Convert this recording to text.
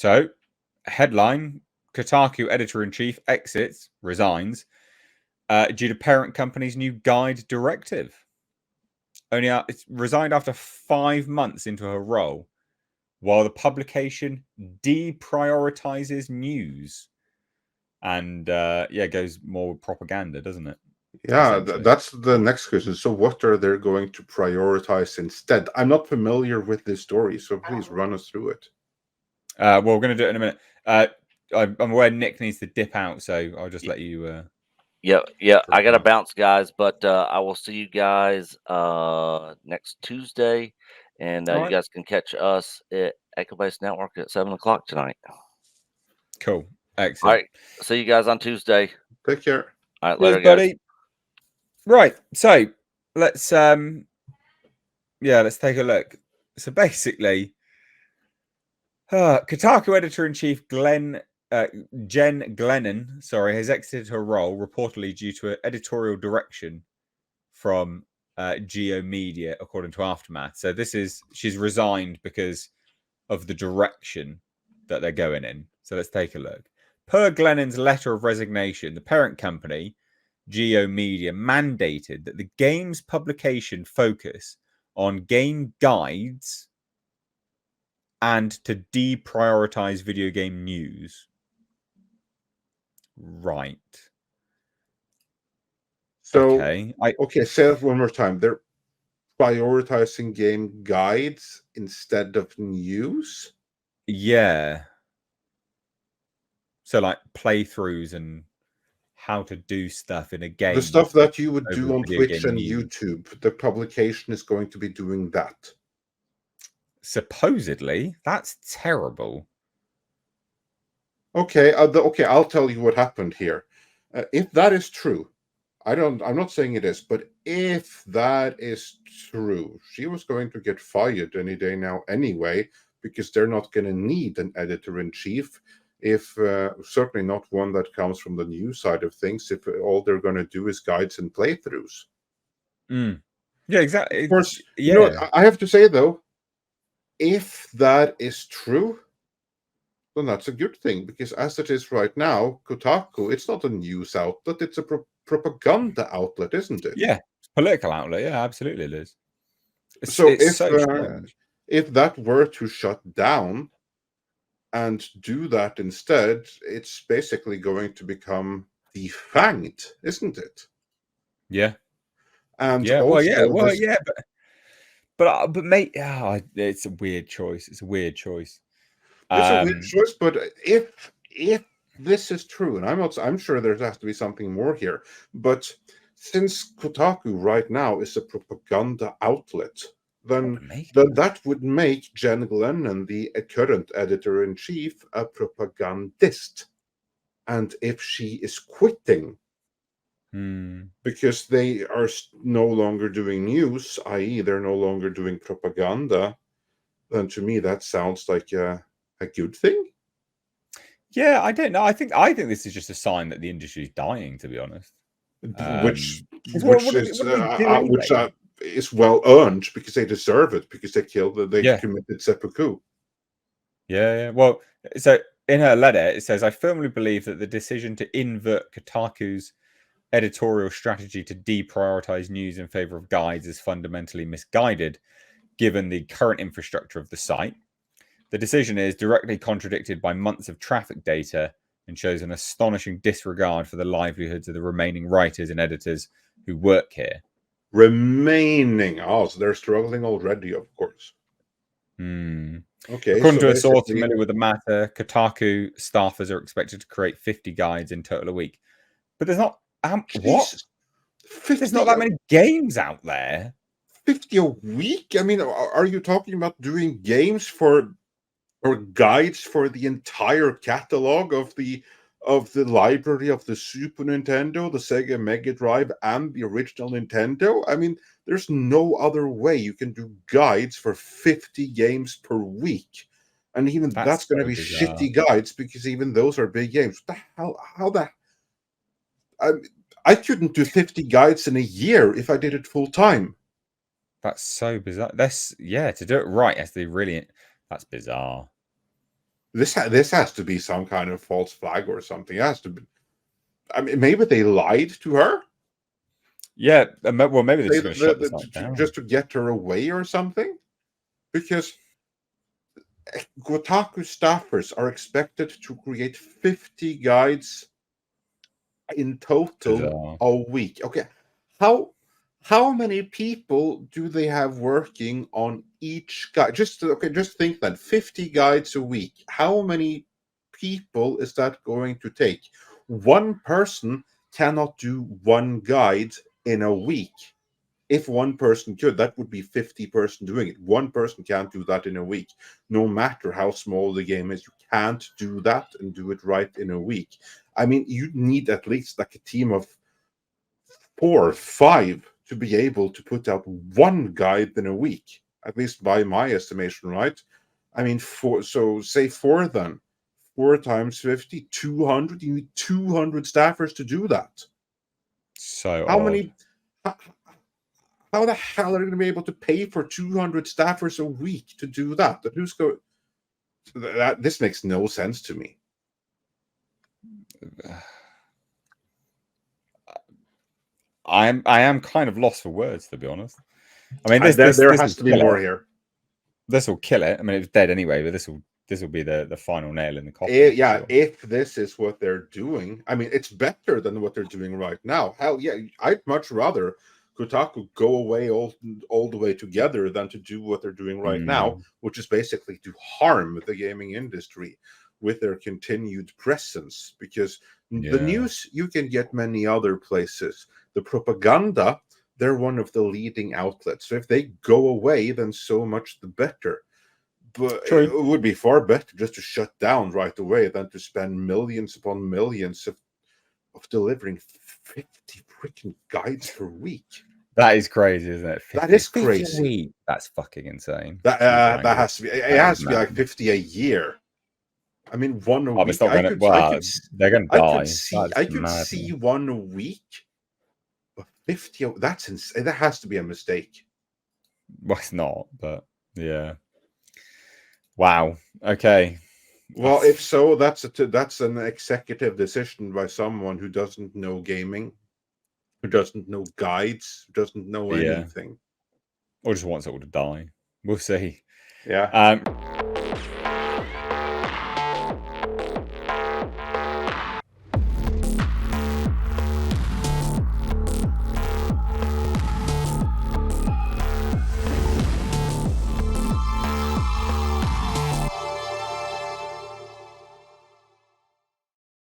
So, headline: Kotaku editor-in-chief resigns due to parent company's new guide directive. It's resigned after 5 months into her role, while the publication deprioritizes news. And goes more propaganda, doesn't it? Yeah, that's the next question. So what are they going to prioritize instead? I'm not familiar with this story, so please run us through it. Well, we're going to do it in a minute. I'm aware Nick needs to dip out, so I'll just let you... Yeah, I got to bounce, guys, but I will see you guys next Tuesday, and you guys can catch us at Echo Base Network at 7 o'clock tonight. Cool. Excellent. All right. See you guys on Tuesday. Take care. All right, later, guys. Right. So let's take a look. So basically, Kotaku editor-in-chief Jen Glennon, has exited her role reportedly due to editorial direction from Geo Media, according to Aftermath. So she's resigned because of the direction that they're going in. So let's take a look. Per Glennon's letter of resignation, the parent company, Geo Media, mandated that the game's publication focus on game guides and to deprioritize video game news. Right. So, say that one more time. They're prioritizing game guides instead of news? Yeah. So like playthroughs and how to do stuff in a game. The stuff that you would do on Twitch and YouTube, the publication is going to be doing that. Supposedly. That's terrible. Okay, I'll tell you what happened here. If that is true, I'm not saying it is, but if that is true, she was going to get fired any day now anyway, because they're not going to need an editor-in-chief, if certainly not one that comes from the news side of things, if all they're going to do is guides and playthroughs. Yeah, exactly. Of course, I have to say, though, if that is true, then that's a good thing, because as it is right now, Kotaku, it's not a news outlet, it's a propaganda outlet, isn't it? Yeah, it's a political outlet. Yeah, absolutely it is. If that were to shut down and do that instead, it's basically going to become defanged, isn't it? Yeah. And but mate, it's a weird choice. It's a weird choice. But if this is true, and I'm sure there has to be something more here, but since Kotaku right now is a propaganda outlet, then that would make Jen Glennon, the current editor-in-chief, a propagandist. And if she is quitting because they are no longer doing news, i.e. they're no longer doing propaganda, then to me that sounds like a good thing. Yeah, I don't know. I think this is just a sign that the industry is dying, to be honest. Which is well earned, because they deserve it, because they committed seppuku. Yeah. Well, so in her letter, it says, "I firmly believe that the decision to invert Kotaku's editorial strategy to deprioritize news in favor of guides is fundamentally misguided, given the current infrastructure of the site. The decision is directly contradicted by months of traffic data and shows an astonishing disregard for the livelihoods of the remaining writers and editors who work here." Remaining? Oh, so they're struggling already, of course. Okay. According to a source familiar with the matter, Kotaku staffers are expected to create 50 guides in total a week. But there's not... There's not that many games out there. 50 a week? I mean, are you talking about doing games or guides for the entire catalog of the library of the Super Nintendo, the Sega Mega Drive, and the original Nintendo? I mean, there's no other way you can do guides for 50 games per week. And even that's going to be shitty guides, because even those are big games. What the hell? I couldn't do 50 guides in a year if I did it full time. That's so bizarre. To do it right, that's bizarre. This has to be some kind of false flag or something. It has to be. I mean, maybe they lied to her. Yeah, well, maybe they're just going to shut this down. Just to get her away or something. Because Kotaku staffers are expected to create 50 guides in total a week. Okay, how many people do they have working on each guide? Just think that 50 guides a week. How many people is that going to take? One person cannot do one guide in a week. If one person could, that would be 50 person doing it. One person can't do that in a week. No matter how small the game is, you can't do that and do it right in a week. I mean, you need at least like a team of 4 or 5 to be able to put out one guide in a week, at least by my estimation, right? I mean, say 4 then. 4 times 50, 200. You need 200 staffers to do that. So how many? How the hell are they going to be able to pay for 200 staffers a week to do that? And who's going? This makes no sense to me. I am kind of lost for words, to be honest. I mean, there has to be more here. This will kill it. I mean, it's dead anyway, but this will be the final nail in the coffin. Sure. If this is what they're doing, I mean, it's better than what they're doing right now. Hell yeah, I'd much rather Kotaku go away all the way together than to do what they're doing right now, which is basically to harm the gaming industry with their continued presence. Because the news you can get many other places. The propaganda, they're one of the leading outlets. So if they go away, then so much the better. But True. It would be far better just to shut down right away than to spend millions upon millions of delivering 50 freaking guides per week. That is crazy, isn't it? 50, that is crazy. Week. That's fucking insane. That has to be. It has to be like 50 a year. I mean, one a week. They're going to die. I could see one a week. But 50. That's insane. That has to be a mistake. Well, it's not, but yeah. Wow. Okay. Well, if so, that's an executive decision by someone who doesn't know gaming, who doesn't know guides, who doesn't know anything, or just wants it all to die. We'll see. Yeah.